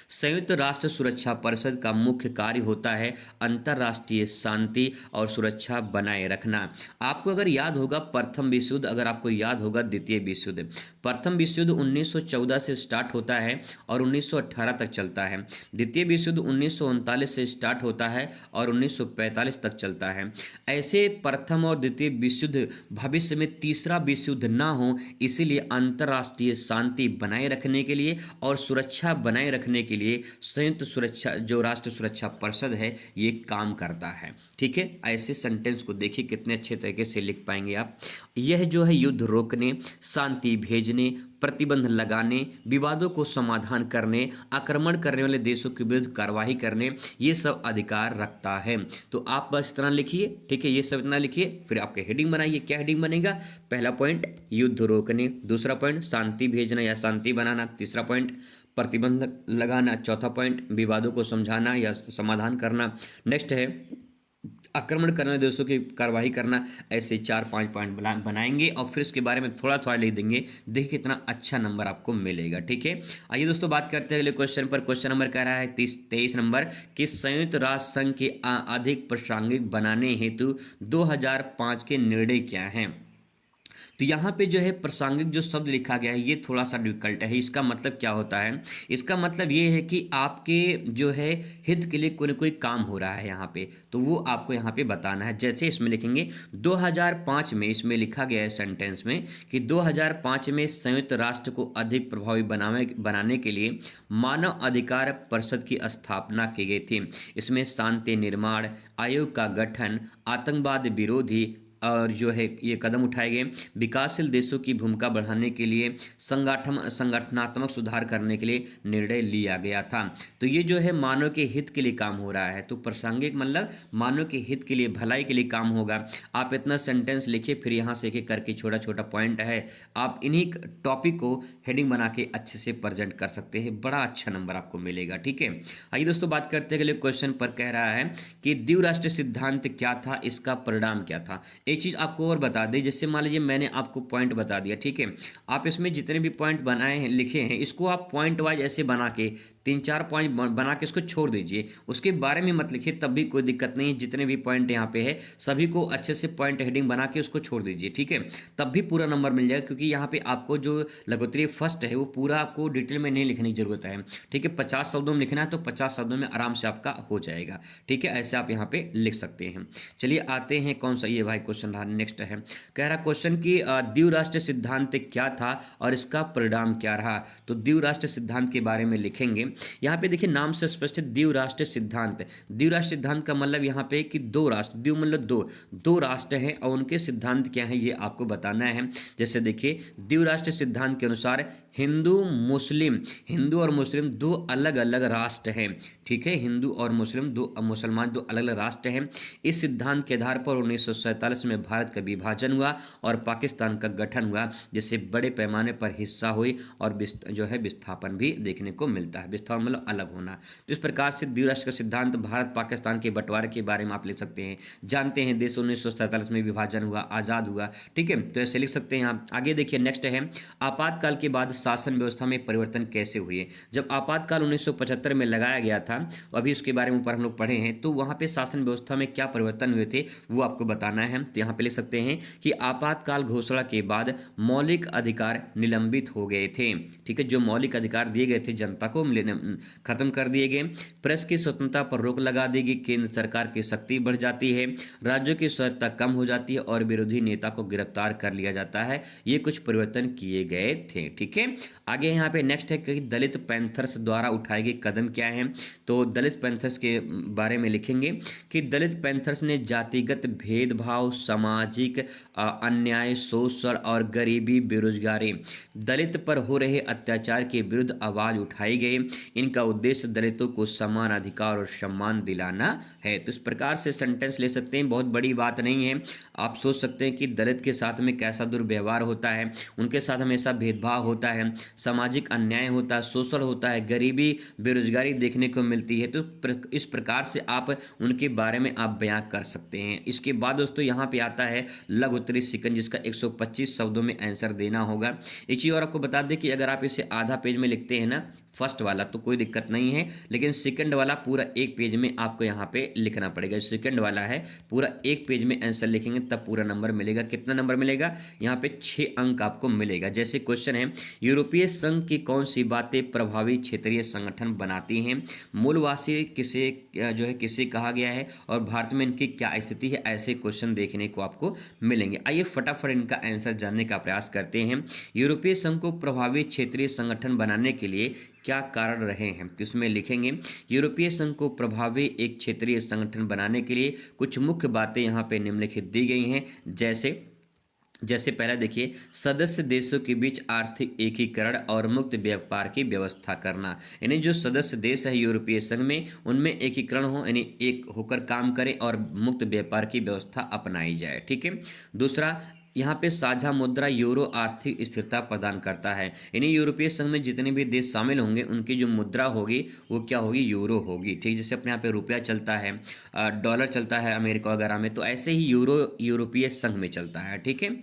संयुक्त राष्ट्र सुरक्षा परिषद का मुख्य कार्य होता है अंतर्राष्ट्रीय शांति और सुरक्षा बनाए रखना। आपको अगर याद होगा प्रथम विश्व युद्ध, अगर आपको याद होगा द्वितीय विश्व युद्ध, प्रथम विश्व युद्ध 1914 से स्टार्ट होता है और 1918 तक चलता है। द्वितीय विश्व युद्ध 1939 से स्टार्ट होता है और 1945 तक चलता है। ऐसे प्रथम और द्वितीय विश्व युद्ध भविष्य में तीसरा विश्व युद्ध ना हो, इसीलिए अंतर्राष्ट्रीय शांति बनाए रखने के लिए और सुरक्षा बनाए रखने के लिए संयुक्त सुरक्षा जो राष्ट्र सुरक्षा परिषद है ये काम करता है। ठीक है, ऐसे सेंटेंस को देखिए कितने अच्छे तरीके से लिख पाएंगे आप। यह जो है युद्ध रोकने, शांति भेजने, प्रतिबंध लगाने, विवादों को समाधान करने, आक्रमण करने वाले देशों के विरुद्ध कार्रवाई करने, ये सब अधिकार रखता है। तो आप बस इतना लिखिए, ठीक है, ये सब इतना लिखिए, फिर आपके हेडिंग बनाइए। क्या हेडिंग बनेगा, पहला पॉइंट युद्ध रोकने, दूसरा पॉइंट शांति भेजना या शांति बनाना, तीसरा पॉइंट प्रतिबंध लगाना, चौथा पॉइंट विवादों को समझाना या समाधान करना, नेक्स्ट है आक्रमण करने वाले देशों की कार्रवाई करना। ऐसे 4-5 पॉइंट बनाएंगे और फिर इसके बारे में थोड़ा थोड़ा लिख देंगे। देखिए कितना अच्छा नंबर आपको मिलेगा। ठीक है, आइए दोस्तों बात करते हैं अगले क्वेश्चन पर। क्वेश्चन नंबर कह रहा है 23 नंबर कि संयुक्त राष्ट्र संघ के अधिक प्रासंगिक बनाने हेतु 2005 के निर्णय क्या हैं। तो यहाँ पे जो है प्रासंगिक जो शब्द लिखा गया है ये थोड़ा सा डिफिकल्ट है। इसका मतलब क्या होता है, इसका मतलब ये है कि आपके जो है हित के लिए कोई न कोई काम हो रहा है यहाँ पे, तो वो आपको यहाँ पे बताना है। जैसे इसमें लिखेंगे 2005 में, इसमें लिखा गया है सेंटेंस में कि 2005 में संयुक्त राष्ट्र को अधिक प्रभावी बनाने के लिए मानव अधिकार परिषद की स्थापना की गई थी। इसमें शांति निर्माण आयोग का गठन, आतंकवाद विरोधी और जो है ये कदम उठाए गए, विकासशील देशों की भूमिका बढ़ाने के लिए संगठनात्मक सुधार करने के लिए निर्णय लिया गया था। तो ये जो है मानव के हित के लिए काम हो रहा है। तो प्रासंगिक मतलब मानव के हित के लिए, भलाई के लिए काम होगा। आप इतना सेंटेंस लिखिए, फिर यहाँ से एक करके छोटा छोटा पॉइंट है, आप इन्हीं टॉपिक को हेडिंग बना के अच्छे से प्रेजेंट कर सकते हैं, बड़ा अच्छा नंबर आपको मिलेगा। ठीक है, आइए दोस्तों बात करते हैं अगले क्वेश्चन पर। कह रहा है कि द्विराष्ट्र सिद्धांत क्या था, इसका परिणाम क्या था। एक चीज़ आपको और बता दें, जैसे मान लीजिए मैंने आपको पॉइंट बता दिया, ठीक है, आप इसमें जितने भी पॉइंट बनाए हैं, लिखे हैं, इसको आप पॉइंट वाइज ऐसे बना के 3-4 पॉइंट बना के इसको छोड़ दीजिए, उसके बारे में मत लिखिए, तब भी कोई दिक्कत नहीं है। जितने भी पॉइंट यहाँ पे है सभी को अच्छे से पॉइंट हेडिंग बना के उसको छोड़ दीजिए, ठीक है, तब भी पूरा नंबर मिल जाएगा। क्योंकि यहाँ पे आपको जो लघुत्तरीय फर्स्ट है वो पूरा आपको डिटेल में नहीं लिखने की जरूरत है, ठीक है, 50 शब्दों में लिखना है तो 50 शब्दों में आराम से आपका हो जाएगा। ठीक है, ऐसे आप यहाँ पे लिख सकते हैं। चलिए आते हैं कौन सा, ये भाई क्वेश्चन रहा, नेक्स्ट है। कह रहा क्वेश्चन की द्विराष्ट्र सिद्धांत क्या था और इसका परिणाम क्या रहा। तो द्विराष्ट्र सिद्धांत के बारे में लिखेंगे। यहाँ पे देखिए नाम से स्पष्ट द्विराष्ट्र सिद्धांत। द्विराष्ट्र सिद्धांत का मतलब यहाँ पे कि दो राष्ट्र, द्वि मतलब दो राष्ट्र हैं और उनके सिद्धांत क्या है ये आपको बताना है। जैसे देखिए द्विराष्ट्र सिद्धांत के अनुसार हिंदू और मुस्लिम दो अलग अलग राष्ट्र हैं। ठीक है, हिंदू और मुस्लिम मुसलमान दो अलग अलग राष्ट्र हैं। इस सिद्धांत के आधार पर 1947 में भारत का विभाजन हुआ और पाकिस्तान का गठन हुआ, जिससे बड़े पैमाने पर हिस्सा हुई और जो है विस्थापन भी देखने को मिलता है। विस्थापन मतलब अलग होना। तो इस प्रकार से द्विराष्ट्र का सिद्धांत भारत पाकिस्तान के बंटवारे के बारे में आप लिख सकते हैं। जानते हैं देश 1947 में विभाजन हुआ, आज़ाद हुआ। ठीक है, तो ऐसे लिख सकते हैं आप। आगे देखिए नेक्स्ट है आपातकाल के बाद शासन व्यवस्था में परिवर्तन कैसे हुए। जब आपातकाल 1975 में लगाया गया था, अभी उसके बारे में ऊपर हम लोग पढ़े हैं, तो वहाँ पे शासन व्यवस्था में क्या परिवर्तन हुए थे वो आपको बताना है। तो यहाँ पे लिख सकते हैं कि आपातकाल घोषणा के बाद मौलिक अधिकार निलंबित हो गए थे। ठीक है, जो मौलिक अधिकार दिए गए थे जनता को खत्म कर दिए गए। प्रेस की स्वतंत्रता पर रोक लगा दी गई। केंद्र सरकार की शक्ति बढ़ जाती है, राज्यों की स्वायत्तता कम हो जाती है और विरोधी नेता को गिरफ्तार कर लिया जाता है। ये कुछ परिवर्तन किए गए थे। ठीक है, आगे यहाँ पे नेक्स्ट है कि दलित पैंथर्स द्वारा उठाए गए कदम क्या है। तो दलित पैंथर्स के बारे में लिखेंगे कि दलित पैंथर्स ने जातिगत भेदभाव, सामाजिक अन्याय, शोषण और गरीबी, बेरोजगारी, दलित पर हो रहे अत्याचार के विरुद्ध आवाज उठाई गई। इनका उद्देश्य दलितों को समान अधिकार और सम्मान दिलाना है। तो इस प्रकार से सेंटेंस ले सकते हैं, बहुत बड़ी बात नहीं है। आप सोच सकते हैं कि दलित के साथ में कैसा दुर्व्यवहार होता है, उनके साथ हमेशा भेदभाव होता है, सामाजिक अन्याय होता है, शोषण होता है, गरीबी, बेरोजगारी देखने को मिलती है। तो इस प्रकार से आप उनके बारे में आप बयां कर सकते हैं। इसके बाद दोस्तों यहाँ पे आता है लघु उत्तरी सिकंज, जिसका 125 शब्दों में आंसर देना होगा। एक चीज़ और आपको बता दें कि अगर आप इसे आधा पेज में लिखते हैं ना, फर्स्ट वाला, तो कोई दिक्कत नहीं है, लेकिन सेकंड वाला पूरा एक पेज में आपको यहाँ पे लिखना पड़ेगा। सेकंड वाला है पूरा एक पेज में आंसर लिखेंगे तब पूरा नंबर मिलेगा। कितना नंबर मिलेगा? यहाँ पे 6 अंक आपको मिलेगा। जैसे क्वेश्चन है, यूरोपीय संघ की कौन सी बातें प्रभावी क्षेत्रीय संगठन बनाती हैं? मूलवासी किसे जो है किसे कहा गया है और भारत में इनकी क्या स्थिति है? ऐसे क्वेश्चन देखने को आपको मिलेंगे। आइए फटाफट इनका आंसर जानने का प्रयास करते हैं। यूरोपीय संघ को प्रभावी क्षेत्रीय संगठन बनाने के लिए क्या कारण रहे हैं? तो इसमें लिखेंगे यूरोपीय संघ को प्रभावी एक क्षेत्रीय संगठन बनाने के लिए कुछ मुख्य बातें यहाँ पे निम्नलिखित दी गई हैं। जैसे पहला देखिए, सदस्य देशों के बीच आर्थिक एकीकरण और मुक्त व्यापार की व्यवस्था करना, यानी जो सदस्य देश है यूरोपीय संघ में, उनमें एकीकरण हो, यानी एक होकर काम करें और मुक्त व्यापार की व्यवस्था अपनाई जाए। ठीक है। दूसरा, यहाँ पे साझा मुद्रा यूरो आर्थिक स्थिरता प्रदान करता है, यानी यूरोपीय संघ में जितने भी देश शामिल होंगे उनकी जो मुद्रा होगी वो क्या होगी? यूरो होगी। ठीक, जैसे अपने यहाँ पे रुपया चलता है, डॉलर चलता है अमेरिका वगैरह में, तो ऐसे ही यूरो यूरोपीय संघ में चलता है। ठीक है।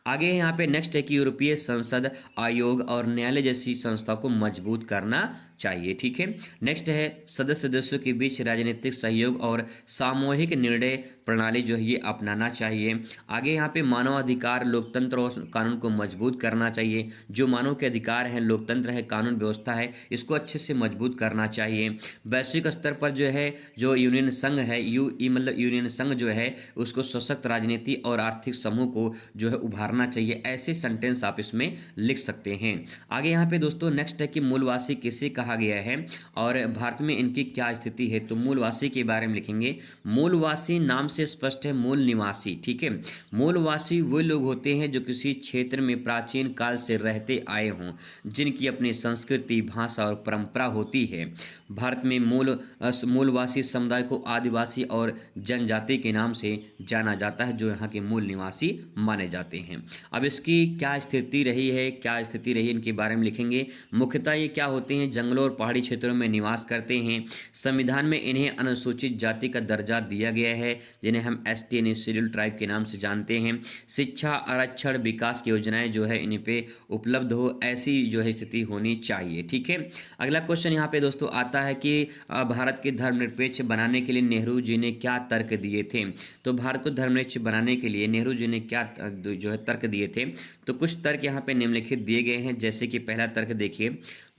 आगे यहाँ पे नेक्स्ट है कि यूरोपीय संसद, आयोग और न्यायालय जैसी संस्था को मजबूत करना चाहिए। ठीक है। नेक्स्ट है, सदस्य देशों के बीच राजनीतिक सहयोग और सामूहिक निर्णय प्रणाली जो है ये अपनाना चाहिए। आगे यहाँ पे मानवाधिकार, लोकतंत्र और कानून को मजबूत करना चाहिए। जो मानव के अधिकार हैं, लोकतंत्र है, कानून व्यवस्था है, इसको अच्छे से मजबूत करना चाहिए। वैश्विक स्तर पर जो है जो यूनियन संघ है, मतलब यूनियन संघ जो है उसको सशक्त राजनीति और आर्थिक समूह को जो है उभारना चाहिए। ऐसे सेंटेंस आप इसमें लिख सकते हैं। आगे यहाँ पे दोस्तों नेक्स्ट है कि मूलवासी किसे कहा गया है और भारत में इनकी क्या स्थिति है? तो मूलवासी के बारे में लिखेंगे। मूलवासी नाम से स्पष्ट है, मूल निवासी। ठीक है। मूलवासी वो लोग होते हैं जो किसी क्षेत्र में प्राचीन काल से रहते आए हों, जिनकी अपनी संस्कृति, भाषा और परंपरा होती है। भारत में मूलवासी समुदाय को आदिवासी और जनजाति के नाम से जाना जाता है, जो यहाँ के मूल निवासी माने जाते हैं। अब इसकी क्या स्थिति रही है, इनके बारे में लिखेंगे। मुख्यतः ये क्या होते हैं? जंगलों और पहाड़ी क्षेत्रों में निवास करते हैं। संविधान में इन्हें अनुसूचित जाति का दर्जा दिया गया है, जिन्हें हम एसटी यानी शेड्यूल्ड ट्राइब के नाम से जानते हैं। शिक्षा, आरक्षण, विकास की योजनाएं जो है इन्हीं पे उपलब्ध हो, ऐसी जो है स्थिति होनी चाहिए। ठीक है। अगला क्वेश्चन यहाँ पे दोस्तों आता है कि भारत के धर्मनिरपेक्ष बनाने के लिए नेहरू जी ने क्या तर्क दिए थे? तो भारत को धर्मनिरपेक्ष बनाने के लिए नेहरू जी ने क्या जो है तर्क दिए थे? तो कुछ तर्क यहाँ पे निम्नलिखित दिए गए हैं। जैसे कि पहला तर्क देखिए,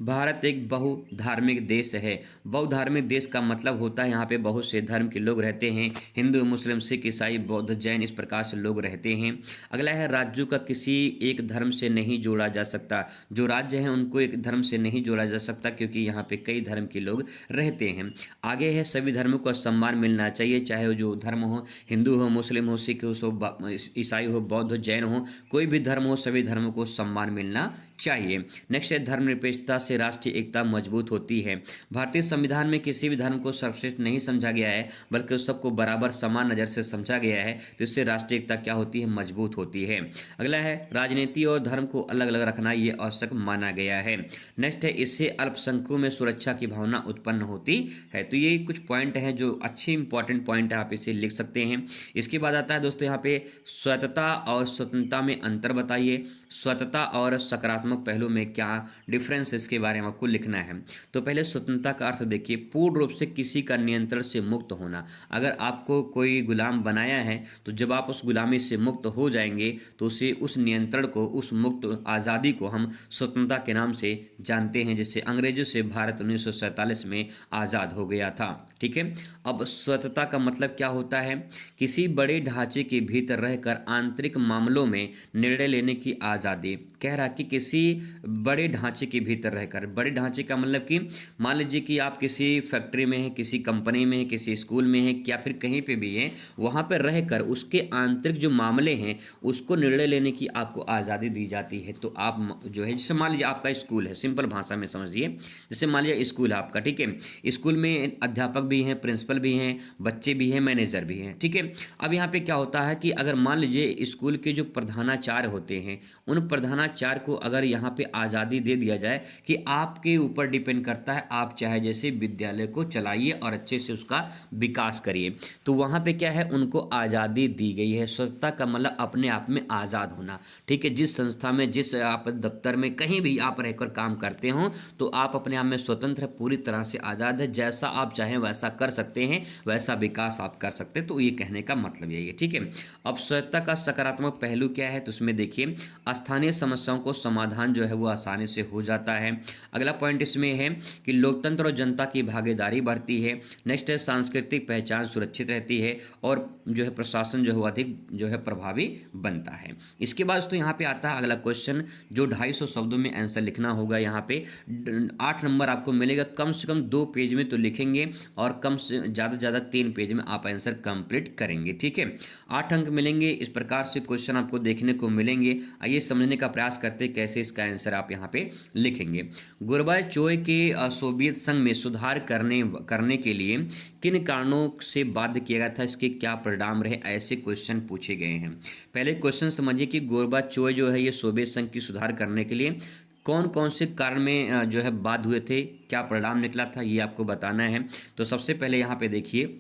भारत एक बहुधार्मिक देश है। बहुधार्मिक देश का मतलब होता है यहाँ पे बहुत से धर्म के लोग रहते हैं, हिंदू, मुस्लिम, सिख, ईसाई, बौद्ध, जैन, इस प्रकार से लोग रहते हैं। अगला है, राज्यों का किसी एक धर्म से नहीं जोड़ा जा सकता। जो राज्य हैं उनको एक धर्म से नहीं जोड़ा जा सकता, क्योंकि यहाँ पे कई धर्म के लोग रहते हैं। आगे है, सभी धर्मों को सम्मान मिलना चाहिए, चाहे वो जो धर्म हो, हिंदू हो, मुस्लिम हो, सिख हो, ईसाई हो, बौद्ध, जैन हो, कोई भी धर्म हो, सभी धर्मों को सम्मान मिलना चाहिए। नेक्स्ट है, धर्मनिरपेक्षता से राष्ट्रीय एकता मजबूत होती है। भारतीय संविधान में किसी भी धर्म को सर्वश्रेष्ठ नहीं समझा गया है, बल्कि उस सबको बराबर समान नज़र से समझा गया है, तो इससे राष्ट्रीय एकता क्या होती है? मजबूत होती है। अगला है, राजनीति और धर्म को अलग अलग रखना ये आवश्यक माना गया है। नेक्स्ट है, इससे अल्पसंख्यकों में सुरक्षा की भावना उत्पन्न होती है। तो ये कुछ पॉइंट हैं जो अच्छे इंपॉर्टेंट पॉइंट है, आप इसे लिख सकते हैं। इसके बाद आता है दोस्तों यहाँ पे स्वतंत्रता और स्वतंत्रता में अंतर बताइए। स्वतंत्रता और सकारात्मक पहलू में क्या डिफरेंस, इसके बारे में आपको लिखना है। तो पहले स्वतंत्रता का अर्थ देखिए, पूर्ण रूप से किसी का नियंत्रण से मुक्त होना। अगर आपको कोई गुलाम बनाया है तो जब आप उस गुलामी से मुक्त हो जाएंगे तो उस नियंत्रण को, उस मुक्त आज़ादी को हम स्वतंत्रता के नाम से जानते हैं, जिससे अंग्रेजों से भारत 1947 में आज़ाद हो गया था। ठीक है। अब स्वतंत्रता का मतलब क्या होता है? किसी बड़े ढांचे के भीतर रहकर आंतरिक मामलों में निर्णय लेने की आज़ादी, कह रहा कि किसी बड़े ढांचे के भीतर रहकर, बड़े ढांचे का मतलब कि मान लीजिए कि आप किसी फैक्ट्री में हैं, किसी कंपनी में हैं, किसी स्कूल में हैं, या फिर कहीं पे भी हैं, वहाँ पर रहकर उसके आंतरिक जो मामले हैं उसको निर्णय लेने की आपको आज़ादी दी जाती है। तो आप जो है, जैसे मान लीजिए आपका स्कूल है, सिंपल भाषा में समझिए, जैसे मान लीजिए स्कूल है आपका, ठीक है, स्कूल में अध्यापक भी हैं, प्रिंसिपल भी हैं, बच्चे भी हैं, मैनेजर भी हैं, ठीक है। अब यहाँ पे क्या होता है कि अगर मान लीजिए स्कूल के जो प्रधानाचार्य होते हैं, उन प्रधानाचार्य को अगर यहाँ पे आज़ादी दे दिया जाए कि आपके ऊपर डिपेंड करता है, आप चाहे जैसे विद्यालय को चलाइए और अच्छे से उसका विकास करिए, तो वहाँ पे क्या है, उनको आज़ादी दी गई है। स्वतंत्रता का मतलब अपने आप में आज़ाद होना, ठीक है। जिस संस्था में, जिस आप दफ्तर में, कहीं भी आप रहकर काम करते हो, तो आप अपने आप में स्वतंत्र, पूरी तरह से आज़ाद है, जैसा आप चाहें वैसा कर सकते हैं, वैसा विकास आप कर सकते हैं। तो ये कहने का मतलब यही है, ठीक है। अब स्वतंत्रता का सकारात्मक पहलू क्या है, तो उसमें देखिए स्थानीय समस्याओं को समाधान जो है वो आसानी से हो जाता है। अगला पॉइंट इसमें है कि लोकतंत्र और जनता की भागीदारी बढ़ती है। नेक्स्ट है सांस्कृतिक पहचान सुरक्षित रहती है, और जो है प्रशासन जो है वो अधिक जो है प्रभावी बनता है। इसके बाद तो यहाँ पे आता है अगला क्वेश्चन, जो 250 शब्दों में आंसर लिखना होगा। यहाँ पे 8 नंबर आपको मिलेगा, कम से कम 2 पेज में तो लिखेंगे, और कम से ज़्यादा 3 पेज में आप आंसर कंप्लीट करेंगे, ठीक है। 8 अंक मिलेंगे। इस प्रकार से क्वेश्चन आपको देखने को मिलेंगे। आइए समझने का प्रयास करते हैं कैसे इसका आंसर आप यहाँ पे लिखेंगे। गोर्बाचोव के सोवियत संघ में सुधार करने के लिए किन कारणों से बाध्य किया गया था, इसके क्या परिणाम रहे, ऐसे क्वेश्चन पूछे गए हैं। पहले क्वेश्चन समझिए कि गोर्बाचोव जो है ये सोवियत संघ की सुधार करने के लिए कौन कौन से कारण में जो है बाध्य हुए थे, क्या परिणाम निकला था, ये आपको बताना है। तो सबसे पहले यहाँ पे देखिए,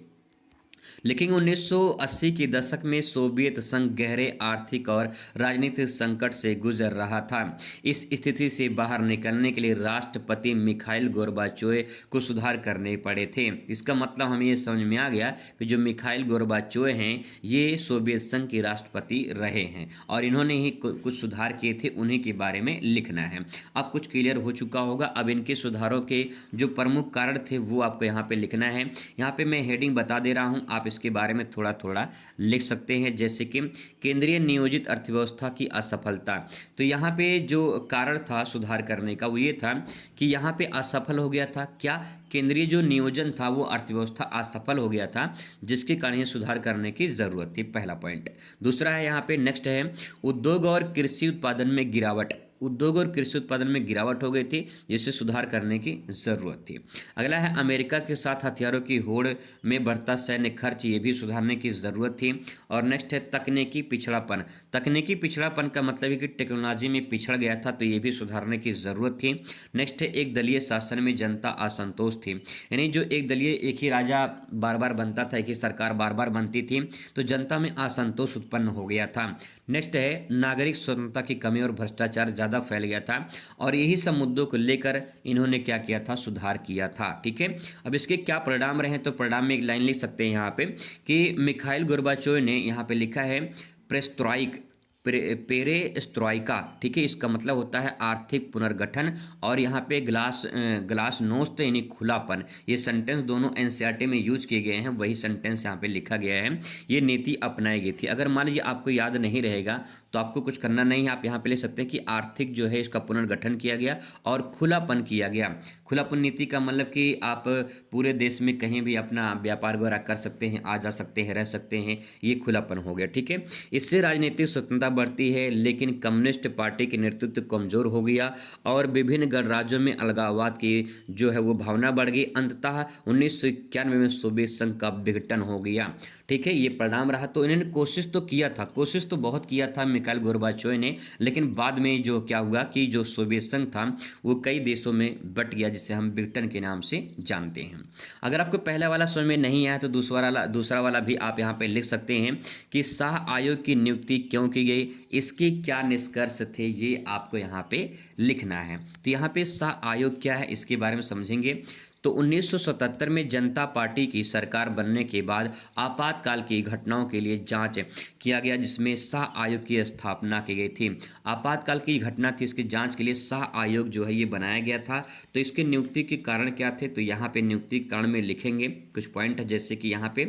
लेकिन 1980 के दशक में सोवियत संघ गहरे आर्थिक और राजनीतिक संकट से गुजर रहा था। इस स्थिति से बाहर निकलने के लिए राष्ट्रपति मिखाइल गोर्बाचोव को सुधार करने पड़े थे। इसका मतलब हमें ये समझ में आ गया कि जो मिखाइल गोर्बाचोव हैं ये सोवियत संघ के राष्ट्रपति रहे हैं, और इन्होंने ही कुछ सुधार किए थे, उन्हीं के बारे में लिखना है। अब कुछ क्लियर हो चुका होगा। अब इनके सुधारों के जो प्रमुख कारण थे वो आपको यहाँ पे लिखना है। यहाँ पे मैं हेडिंग बता दे रहा हूँ, आप इसके बारे में थोड़ा थोड़ा लिख सकते हैं। जैसे कि केंद्रीय नियोजित अर्थव्यवस्था की असफलता, तो यहाँ पे जो कारण था सुधार करने का वो ये था कि यहाँ पे असफल हो गया था, क्या, केंद्रीय जो नियोजन था वो अर्थव्यवस्था असफल हो गया था, जिसके कारण ये सुधार करने की जरूरत थी, पहला पॉइंट। दूसरा है यहाँ पे नेक्स्ट है उद्योग और कृषि उत्पादन में गिरावट, उद्योग और कृषि उत्पादन में गिरावट हो गई थी, जिससे सुधार करने की जरूरत थी। अगला है अमेरिका के साथ हथियारों की होड़ में बढ़ता सैन्य खर्च, ये भी सुधारने की जरूरत थी। और नेक्स्ट है तकनीकी पिछड़ापन, तकनीकी पिछड़ापन का मतलब है कि टेक्नोलॉजी में पिछड़ गया था, तो ये भी सुधारने की जरूरत थी। नेक्स्ट है एक दलीय शासन में जनता असंतोष थी, यानी जो एक दलीय, एक ही राजा बार बार बनता था, एक ही सरकार बार बार बनती थी, तो जनता में असंतोष उत्पन्न हो गया था। नेक्स्ट है नागरिक स्वतंत्रता की कमी और भ्रष्टाचार ज़्यादा फैल गया था, और यही सब मुद्दों को लेकर इन्होंने क्या किया था, सुधार किया था, ठीक है। अब इसके क्या परिणाम रहे, तो परिणाम में एक लाइन लिख सकते हैं यहाँ पे कि मिखाइल गोर्बाचोव ने यहाँ पे लिखा है प्रेस्ट्रॉइक, पेरेस्ट्रॉइका, ठीक है, इसका मतलब होता है आर्थिक पुनर्गठन, और यहाँ पे ग्लासनोस्त यानी खुलापन, ये सेंटेंस दोनों एनसीईआरटी में यूज किए गए हैं, वही सेंटेंस यहाँ पे लिखा गया है। ये नीति अपनाई गई थी। अगर मान लीजिए आपको याद नहीं रहेगा तो आपको कुछ करना नहीं है, आप यहाँ पे ले सकते हैं कि आर्थिक जो है इसका पुनर्गठन किया गया और खुलापन किया गया। खुलापन नीति का मतलब कि आप पूरे देश में कहीं भी अपना व्यापार वगैरह कर सकते हैं, आ जा सकते हैं, रह सकते हैं, ये खुलापन हो गया, ठीक है। इससे राजनीतिक स्वतंत्रता बढ़ती है, लेकिन कम्युनिस्ट पार्टी के नेतृत्व कमजोर हो गया और विभिन्न गणराज्यों में अलगाववाद की जो है वो भावना बढ़ गई। अंततः 1991 में सोवियत संघ का विघटन हो गया, ठीक है, ये परिणाम रहा। तो इन्होंने कोशिश तो किया था, कोशिश तो बहुत किया था मिखाइल गोर्बाचोव ने, लेकिन बाद में जो क्या हुआ कि जो सोवियत संघ था वो कई देशों में बट गया, जिसे हम विघटन के नाम से जानते हैं। अगर आपको पहला वाला समझ में नहीं आया तो दूसरा वाला भी आप यहाँ पे लिख सकते हैं कि शाह आयोग की नियुक्ति क्यों की गई, इसके क्या निष्कर्ष थे, ये आपको यहाँ पे लिखना है। तो यहाँ पे शाह आयोग क्या है इसके बारे में समझेंगे। तो 1977 में जनता पार्टी की सरकार बनने के बाद आपातकाल की घटनाओं के लिए जांच किया गया, जिसमें शाह आयोग की स्थापना की गई थी। आपातकाल की घटना थी, इसकी जांच के लिए शाह आयोग जो है ये बनाया गया था। तो इसकी नियुक्ति के कारण क्या थे, तो यहाँ पे नियुक्ति के कारण में लिखेंगे कुछ पॉइंट, जैसे कि यहाँ पे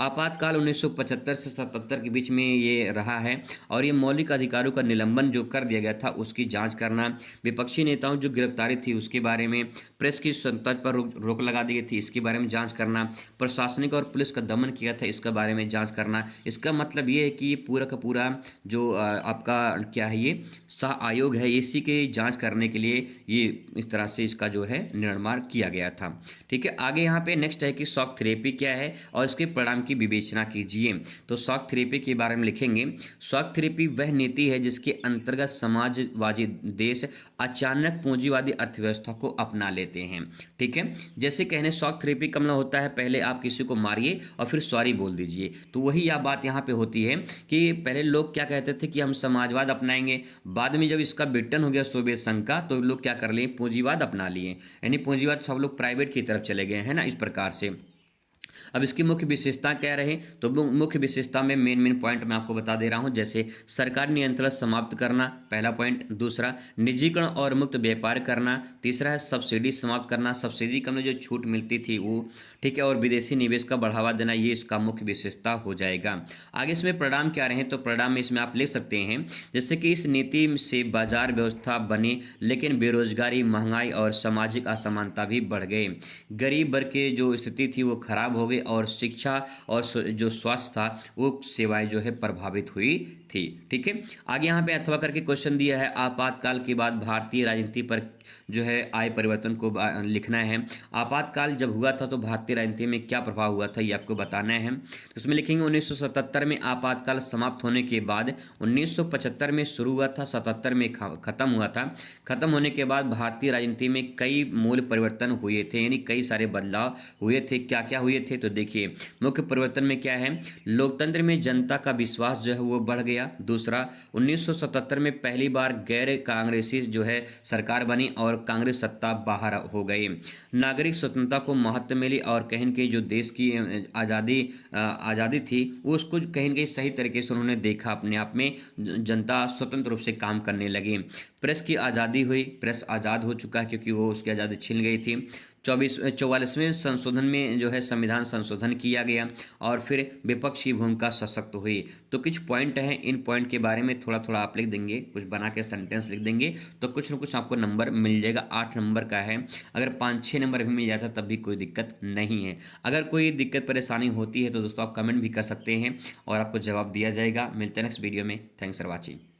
आपातकाल 1975 से 77 के बीच में ये रहा है और ये मौलिक अधिकारों का निलंबन जो कर दिया गया था उसकी जांच करना, विपक्षी नेताओं जो गिरफ्तारी थी उसके बारे में, प्रेस की स्वतंत्रता पर रोक लगा दी गई थी इसके बारे में जांच करना, प्रशासनिक और पुलिस का दमन किया था इसके बारे में जांच करना। इसका मतलब ये है कि ये पूरा का पूरा जो आपका क्या है, ये शाह आयोग है, इसी के जांच करने के लिए ये इस तरह से इसका जो है निर्माण किया गया था। ठीक है, आगे यहाँ पे नेक्स्ट है कि शॉक थेरेपी क्या है और इसके परिणाम की विवेचना कीजिए। तो शॉक थेरेपी के बारे में लिखेंगे, शॉक थेरेपी वह नीति है जिसके अंतर्गत समाजवादी देश अचानक पूंजीवादी अर्थव्यवस्था को अपना लेते हैं। ठीक है, जैसे कहने शॉक थेरेपी का मतलब होता है पहले आप किसी को मारिए और फिर सॉरी बोल दीजिए। तो वही यह बात यहाँ पे होती है कि पहले लोग क्या कहते थे कि हम समाजवाद अपनाएंगे, बाद में जब इसका विघटन हो गया सोवियत संघ का तो लोग क्या कर लिए, पूंजीवाद अपना लिए, यानी पूंजीवाद सब लोग प्राइवेट की तरफ चले गए हैं ना, इस प्रकार से। अब इसकी मुख्य विशेषता क्या रहे, तो मुख्य विशेषता में मेन पॉइंट मैं आपको बता दे रहा हूं, जैसे सरकारी नियंत्रण समाप्त करना, पहला पॉइंट। दूसरा, निजीकरण और मुक्त व्यापार करना। तीसरा है सब्सिडी समाप्त करना, सब्सिडी का जो छूट मिलती थी वो। ठीक है, और विदेशी निवेश का बढ़ावा देना, ये इसका मुख्य विशेषता हो जाएगा। आगे इसमें परिणाम क्या रहे, तो परिणाम में इसमें आप लिख सकते हैं जैसे कि इस नीति से बाजार व्यवस्था बनी लेकिन बेरोजगारी, महंगाई और सामाजिक असमानता भी बढ़ गए। गरीब वर्ग की जो स्थिति थी वो खराब हो गई और शिक्षा और जो स्वास्थ्य था वो सेवाएं जो है प्रभावित हुई थी। ठीक है, आगे यहाँ पे अथवा करके क्वेश्चन दिया है, आपातकाल के बाद भारतीय राजनीति पर जो है आए परिवर्तन को लिखना है। आपातकाल जब हुआ था तो भारतीय राजनीति में क्या प्रभाव हुआ था ये आपको बताना है। तो उसमें लिखेंगे 1977 में आपातकाल समाप्त होने के बाद, 1975 में शुरू हुआ था, 77 में खत्म हुआ था। खत्म होने के बाद भारतीय राजनीति में कई मूल परिवर्तन हुए थे, यानी कई सारे बदलाव हुए थे। क्या क्या हुए थे, तो देखिए मुख्य परिवर्तन में क्या है, लोकतंत्र में जनता का विश्वास जो है वो बढ़ गया। दूसरा, 1977 में पहली बार गैर कांग्रेसी जो है सरकार बनी और कांग्रेस सत्ता बाहर हो गई। नागरिक स्वतंत्रता को महत्व मिली और कहीं न कहीं जो देश की आज़ादी थी वो उसको कहीं न कहीं सही तरीके से उन्होंने देखा, अपने आप में जनता स्वतंत्र रूप से काम करने लगी। प्रेस की आज़ादी हुई, प्रेस आज़ाद हो चुका है क्योंकि वो उसकी आज़ादी छिन गई थी। 44वें संशोधन में जो है संविधान संशोधन किया गया और फिर विपक्ष की भूमिका सशक्त हुई। तो कुछ पॉइंट हैं, इन पॉइंट के बारे में थोड़ा थोड़ा आप लिख देंगे, कुछ बना के सेंटेंस लिख देंगे तो कुछ ना कुछ आपको नंबर मिल जाएगा। 8 नंबर का है, अगर 5-6 नंबर भी मिल जाता तब भी कोई दिक्कत नहीं है। अगर कोई दिक्कत परेशानी होती है तो दोस्तों आप कमेंट भी कर सकते हैं और आपको जवाब दिया जाएगा। मिलते हैं नेक्स्ट वीडियो में। Thanks for watching.